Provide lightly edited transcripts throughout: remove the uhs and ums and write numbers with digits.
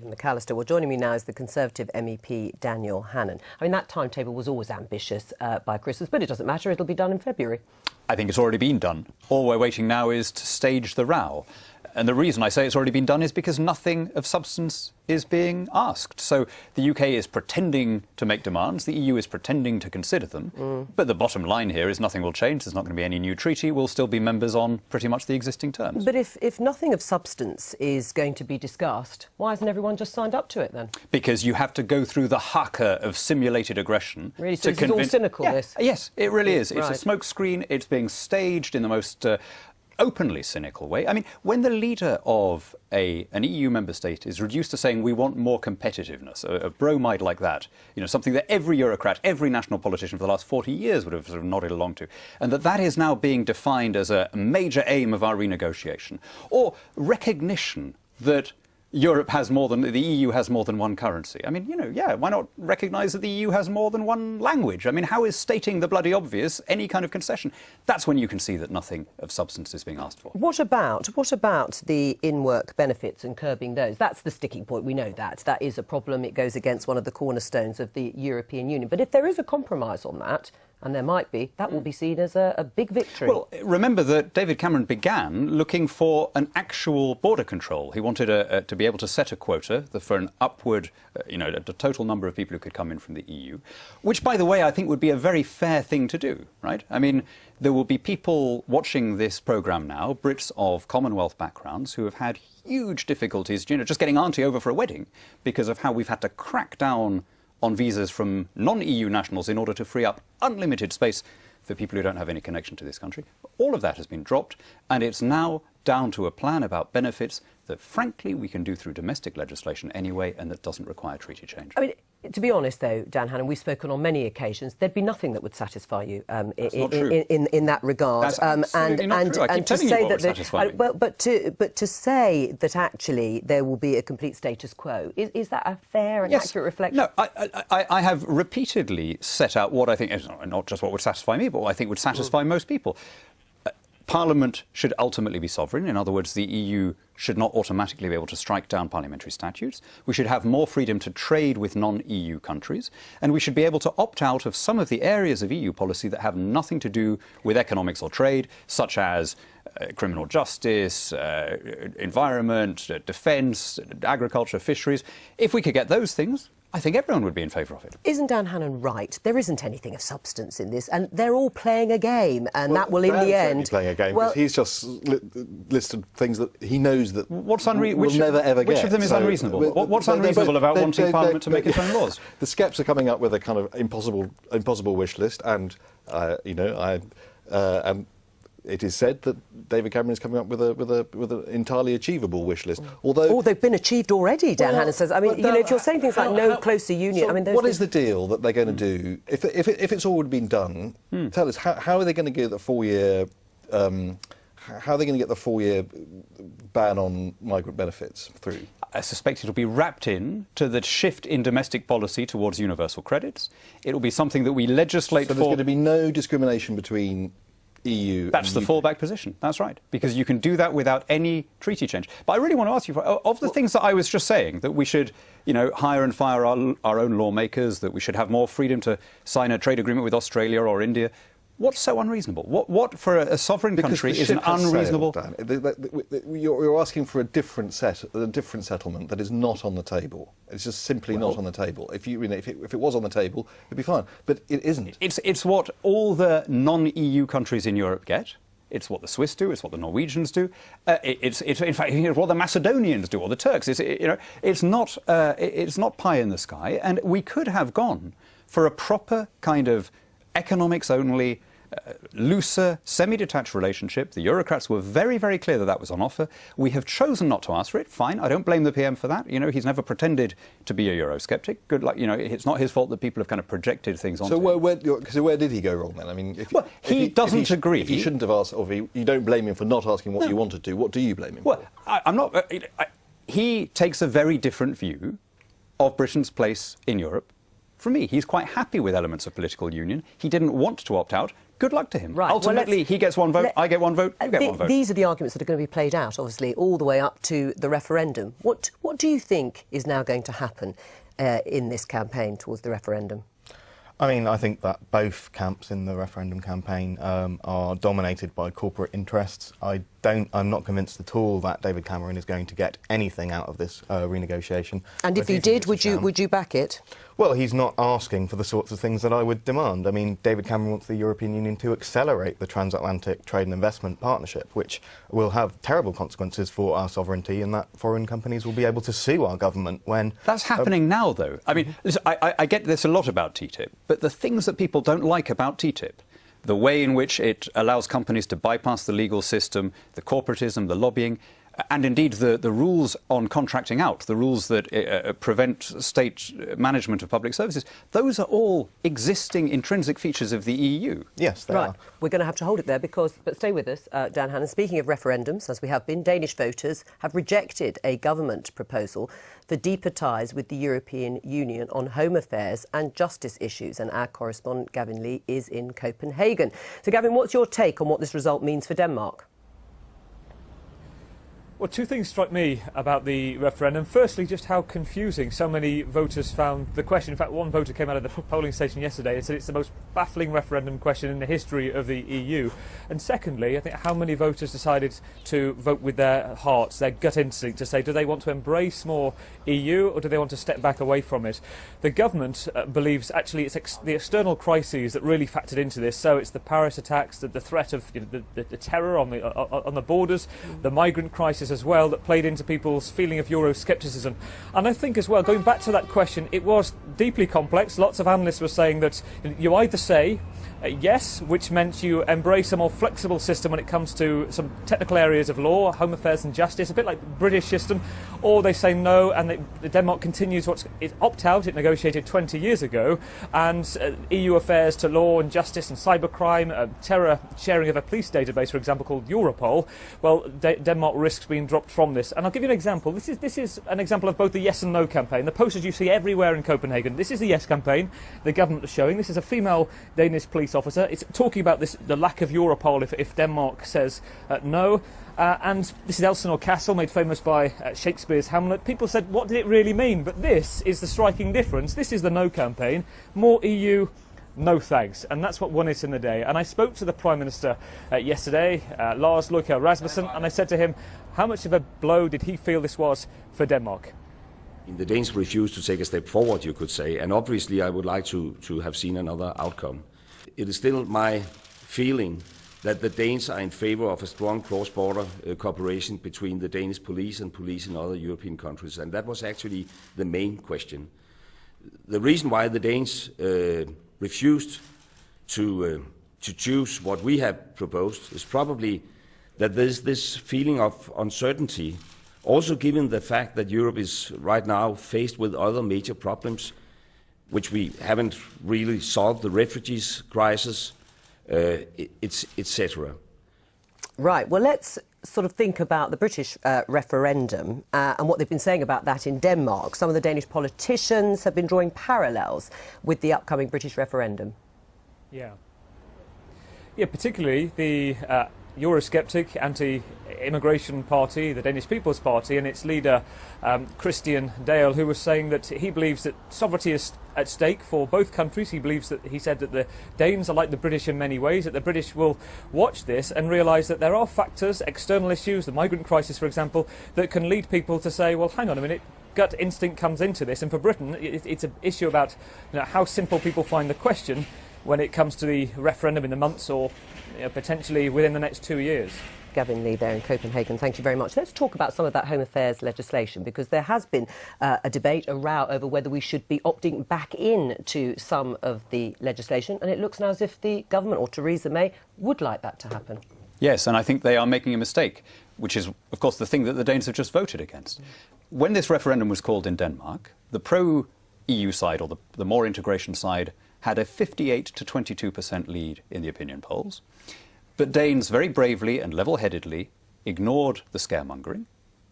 McAllister. Well, joining me now is the Conservative MEP Daniel Hannan. I mean, that timetable was always ambitious by Christmas, but it doesn't matter, it'll be done in February. I think it's already been done. All we're waiting now is to stage the row. And the reason I say it's already been done is because nothing of substance is being asked. So the UK is pretending to make demands, the EU is pretending to consider them, but the bottom line here is nothing will change, there's not going to be any new treaty, we'll still be members on pretty much the existing terms. But if nothing of substance is going to be discussed, why hasn't everyone just signed up to it then? Because you have to go through the haka of simulated aggression. Really? So this is all cynical, this? Yes, it really is. It's right. a smokescreen, it's being staged in the most openly cynical way. I mean, when the leader of an EU member state is reduced to saying we want more competitiveness, a bromide like that, you know, something that every Eurocrat, every national politician for the last 40 years would have sort of nodded along to, and that is now being defined as a major aim of our renegotiation, or recognition that Europe has more than, the EU has more than one currency. I mean, you know, yeah, why not recognise that the EU has more than one language? I mean, how is stating the bloody obvious any kind of concession? That's when you can see that nothing of substance is being asked for. What about the in-work benefits and curbing those? That's the sticking point. We know that. That is a problem. It goes against one of the cornerstones of the European Union. But if there is a compromise on that, and there might be, that will be seen as a big victory. Well, remember that David Cameron began looking for an actual border control. He wanted to be able to set a quota for an upward, the total number of people who could come in from the EU, which, by the way, I think would be a very fair thing to do, right? I mean, there will be people watching this programme now, Brits of Commonwealth backgrounds, who have had huge difficulties, just getting auntie over for a wedding because of how we've had to crack down on visas from non-EU nationals in order to free up unlimited space for people who don't have any connection to this country. All of that has been dropped, and it's now down to a plan about benefits that, frankly, we can do through domestic legislation anyway, and that doesn't require treaty change. I mean, to be honest, though, Dan Hannan, we've spoken on many occasions, there'd be nothing that would satisfy you in that regard. That's absolutely not true. I keep telling you what would satisfy me. But to say that actually there will be a complete status quo, is that a fair and accurate reflection? No, I have repeatedly set out what I think, not just what would satisfy me, but what I think would satisfy most people. Parliament should ultimately be sovereign. In other words, the EU should not automatically be able to strike down parliamentary statutes. We should have more freedom to trade with non-EU countries. And we should be able to opt out of some of the areas of EU policy that have nothing to do with economics or trade, such as criminal justice, environment, defence, agriculture, fisheries. If we could get those things, I think everyone would be in favour of it. Isn't Dan Hannan right? There isn't anything of substance in this, and they're all playing a game, and that will, in the end, playing a game. Well, he's just listed things that he knows that we'll never ever get. Which of them is unreasonable? What's unreasonable about wanting Parliament to make its own laws? The Skeps are coming up with a kind of impossible wish list, and it is said that David Cameron is coming up with an entirely achievable wish list. Although they've been achieved already, Dan Hannan says. I mean, if you're saying things like no closer union, so I mean, what is the deal that they're going to do if it's already been done? Tell us how are they going to get the 4-year? How are they going to get the 4-year ban on migrant benefits through? I suspect it'll be wrapped in to the shift in domestic policy towards universal credits. It'll be something that we legislate for. So there's going to be no discrimination between EU. That's the fallback position. That's right. Because you can do that without any treaty change. But I really want to ask you, of the things that I was just saying, that we should, hire and fire our own lawmakers, that we should have more freedom to sign a trade agreement with Australia or India, what's so unreasonable? What for a sovereign country is an unreasonable? You're asking for a different settlement that is not on the table. It's just simply not on the table. If it was on the table, it'd be fine. But it isn't. It's what all the non-EU countries in Europe get. It's what the Swiss do. It's what the Norwegians do. It's in fact what the Macedonians do or the Turks. It's not pie in the sky. And we could have gone for a proper kind of economics-only, looser, semi-detached relationship. The Eurocrats were very, very clear that that was on offer. We have chosen not to ask for it. Fine, I don't blame the PM for that. He's never pretended to be a Eurosceptic. Good luck. It's not his fault that people have kind of projected things onto him. So where did he go wrong then? I mean, he doesn't agree. If he shouldn't have asked, or you don't blame him for not asking what you wanted to, what do you blame him for? I'm not. He takes a very different view of Britain's place in Europe. For me, he's quite happy with elements of political union. He didn't want to opt out good luck to him. Right. Ultimately, he gets one vote, I get one vote, you get one vote. These are the arguments that are going to be played out, obviously, all the way up to the referendum. What do you think is now going to happen in this campaign towards the referendum? I mean, I think that both camps in the referendum campaign are dominated by corporate interests. I'm not convinced at all that David Cameron is going to get anything out of this renegotiation. And if he did, would you back it? Well, he's not asking for the sorts of things that I would demand. I mean, David Cameron wants the European Union to accelerate the transatlantic trade and investment partnership, which will have terrible consequences for our sovereignty, and that foreign companies will be able to sue our government when... That's happening now, though. I mean, listen, I get this a lot about TTIP, but the things that people don't like about TTIP, the way in which it allows companies to bypass the legal system, the corporatism, the lobbying, and indeed the rules on contracting out, the rules that prevent state management of public services, those are all existing intrinsic features of the EU. Yes, they are. We're going to have to hold it there but stay with us, Dan Hannan. Speaking of referendums, as we have been, Danish voters have rejected a government proposal for deeper ties with the European Union on home affairs and justice issues. And our correspondent, Gavin Lee, is in Copenhagen. So, Gavin, what's your take on what this result means for Denmark? Well, two things strike me about the referendum. Firstly, just how confusing so many voters found the question. In fact, one voter came out of the polling station yesterday and said it's the most baffling referendum question in the history of the EU. And secondly, I think how many voters decided to vote with their hearts, their gut instinct, to say, do they want to embrace more EU or do they want to step back away from it? The government believes actually it's the external crises that really factored into this. So it's the Paris attacks, the threat of the terror on the borders, the migrant crisis as well, that played into people's feeling of Euroscepticism. And I think as well, going back to that question, it was deeply complex. Lots of analysts were saying that you either say yes, which meant you embrace a more flexible system when it comes to some technical areas of law, home affairs and justice, a bit like the British system, or they say no, and Denmark continues it opt-out it negotiated 20 years ago, and EU affairs to law and justice and cybercrime, terror, sharing of a police database, for example, called Europol. Well, Denmark risks being dropped from this. And I'll give you an example. This is an example of both the yes and no campaign. The posters you see everywhere in Copenhagen. This is the yes campaign, the government is showing. This is a female Danish police officer. It's talking about the lack of Europol if Denmark says no. And this is Elsinore Castle, made famous by Shakespeare's Hamlet. People said, what did it really mean? But this is the striking difference. This is the no campaign. More EU, no thanks. And that's what won it in the day. And I spoke to the Prime Minister yesterday, Lars Løkke Rasmussen, and I said to him, how much of a blow did he feel this was for Denmark? The Danes refused to take a step forward, you could say, and obviously I would like to have seen another outcome. It is still my feeling that the Danes are in favour of a strong cross-border cooperation between the Danish police and police in other European countries, and that was actually the main question. The reason why the Danes refused to choose what we have proposed is probably that there's this feeling of uncertainty, also given the fact that Europe is right now faced with other major problems, which we haven't really solved, the refugees crisis, etc. Right. Well, let's sort of think about the British referendum and what they've been saying about that in Denmark. Some of the Danish politicians have been drawing parallels with the upcoming British referendum. Yeah, particularly the Eurosceptic anti-immigration party, the Danish People's Party, and its leader, Christian Dale, who was saying that he believes that sovereignty is at stake for both countries. He said that the Danes are like the British in many ways, that the British will watch this and realise that there are factors, external issues, the migrant crisis, for example, that can lead people to say, well, hang on a minute, gut instinct comes into this. And for Britain, it's an issue about how simple people find the question when it comes to the referendum in the months or potentially within the next 2 years. Gavin Lee there in Copenhagen, thank you very much. Let's talk about some of that home affairs legislation, because there has been a debate, a row over whether we should be opting back in to some of the legislation, and it looks now as if the government, or Theresa May, would like that to happen. Yes, and I think they are making a mistake, which is, of course, the thing that the Danes have just voted against. When this referendum was called in Denmark, the pro-EU side, or the more integration side, had a 58 to 22% lead in the opinion polls. But Danes very bravely and level-headedly ignored the scaremongering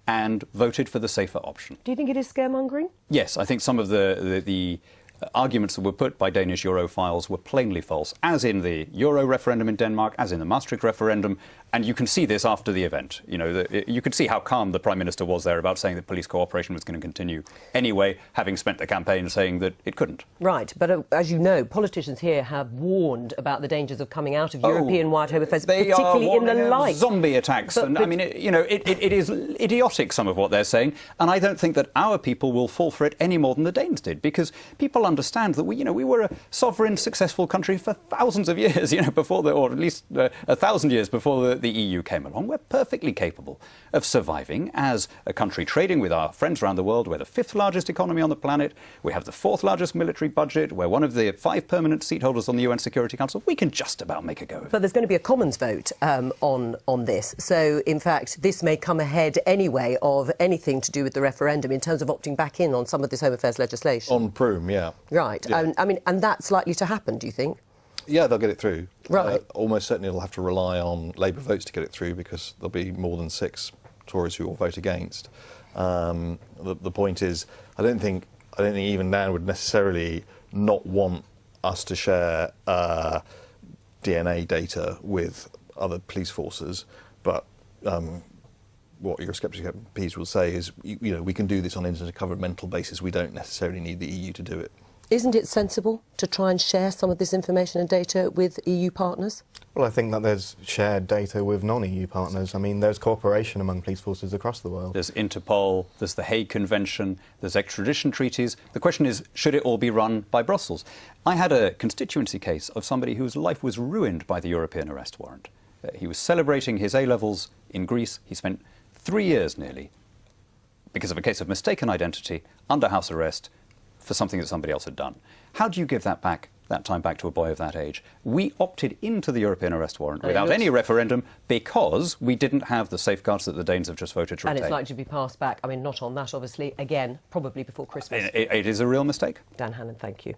and voted for the safer option. Do you think it is scaremongering? Yes, I think some of the arguments that were put by Danish Europhiles were plainly false, as in the Euro referendum in Denmark, as in the Maastricht referendum. And you can see this after the event. You know, you could see how calm the Prime Minister was there about saying that police cooperation was going to continue anyway, having spent the campaign saying that it couldn't. Right, but as you know, politicians here have warned about the dangers of coming out of European-wide home affairs, particularly in the light. Zombie attacks. And I mean, it is idiotic, some of what they're saying. And I don't think that our people will fall for it any more than the Danes did, because people understand that we were a sovereign, successful country for thousands of years, before or at least 1,000 years before the EU came along. We're perfectly capable of surviving as a country trading with our friends around the world. We're the 5th largest economy on the planet. We have the 4th largest military budget. We're one of the 5 permanent seat holders on the UN Security Council. We can just about make a go of it. But there's going to be a Commons vote on this. So, in fact, this may come ahead anyway of anything to do with the referendum in terms of opting back in on some of this Home Affairs legislation. On Prüm, yeah. Right. Yeah. And that's likely to happen, do you think? Yeah, they'll get it through. Right. Almost certainly they'll have to rely on Labour votes to get it through, because there'll be more than 6 Tories who will vote against. The point is, I don't think even Dan would necessarily not want us to share DNA data with other police forces, but what Eurosceptic MPs will say is, we can do this on an intergovernmental basis. We don't necessarily need the EU to do it. Isn't it sensible to try and share some of this information and data with EU partners? Well, I think that there's shared data with non-EU partners. I mean, there's cooperation among police forces across the world. There's Interpol, there's the Hague Convention, there's extradition treaties. The question is, should it all be run by Brussels? I had a constituency case of somebody whose life was ruined by the European arrest warrant. He was celebrating his A-levels in Greece. He spent 3 years nearly, because of a case of mistaken identity, under house arrest, for something that somebody else had done. How do you give that time back to a boy of that age? We opted into the European arrest warrant without any referendum because we didn't have the safeguards that the Danes have just voted to retain. And it's likely to be passed back, not on that, obviously, again, probably before Christmas. It is a real mistake. Dan Hannan, thank you.